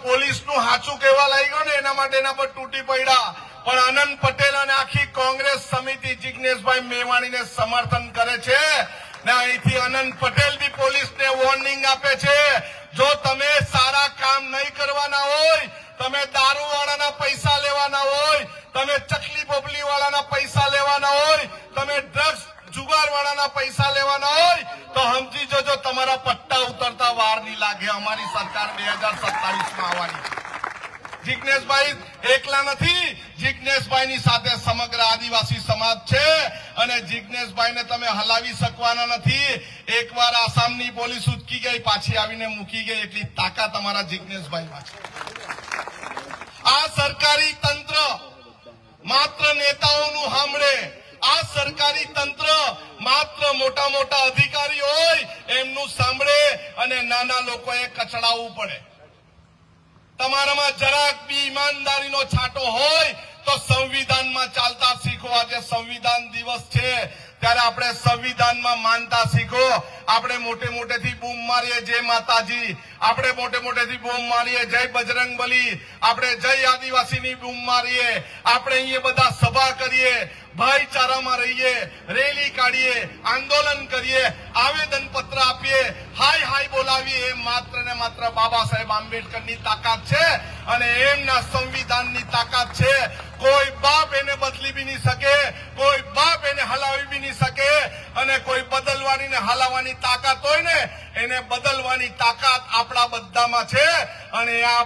પોલીસનું હાચું કહેવા લાગ્યો ને એના માટે એના પર તૂટી પડ્યા, પણ અનંત પટેલ અને આખી કોંગ્રેસ સમિતિ જિજ્ઞેશભાઈ મેવાણીને સમર્થન કરે છે ને અહીંથી અનંત પટેલ બી પોલીસને વોર્નિંગ આપે છે, જો તમે સારા કામ નહીં કરવાના હોય, તમે દારૂવાળાના પૈસા લેવાના હોય, તમે ચકલી બોબલી વાળાના પૈસા લેવાના હોય, તમે ડ્રગ્સ જુગારવાળાના પૈસા લેવાના હોય તો સમજી જજો તમારા પટ્ટા ઉતરતા વાર નહીં લાગે. અમારી સરકાર 2027માં આવવાની. જિજ્ઞેશભાઈ એકલા નથી, જિજ્ઞેશભાઈની સાથે સમગ્ર આદિવાસી સમાજ છે અને જિજ્ઞેશભાઈને તમે હલાવી શકવાના નથી. એકવાર આસામની પોલીસ ઉચકી ગઈ, પાછી આવીને મૂકી ગઈ, એટલી તાકાત અમારા જિજ્ઞેશભાઈમાં છે. આ સરકારી તંત્ર માત્ર નેતાઓનું સાંભળે, આ સરકારી તંત્ર માત્ર મોટા મોટા અધિકારી હોય એમનું સાંભળે અને નાના લોકોએ કચડાવવું પડે. તમારામાં જરાક બી ઈમાનદારીનો છાંટો હોય તો સંવિધાનમાં ચાલતા શીખો. આજે સંવિધાન દિવસ છે ત્યારે આપણે સંવિધાનમાં માનતા શીખો. આપણે મોટે મોટેથી બૂમ મારીએ જય માતાજી, આપણે મોટે મોટેથી બૂમ મારીએ જય બજરંગબલી, આપણે જય આદિવાસીની બૂમ મારીએ, આપણે અહીંયા બધા સભા કરીએ, ભાઈચારામાં રહીએ, રેલી કાઢીએ, આંદોલન કરીએ, આવેદન પત્ર આપીએ, હાય હાય બોલાવીએ. એ માત્ર ને માત્ર બાબા સાહેબ આંબેડકરની તાકાત છે અને એમના સંવિધાનની તાકાત છે. કોઈ બાપ એને બદલી બી નહીં શકે, કોઈ બાપ એને હલાવી બી નહીં શકે અને કોઈ બદલવાની ને હલાવવાની તાકાત હોય ને એને બદલવાની તાકાત આપણા બધામાં છે અને આ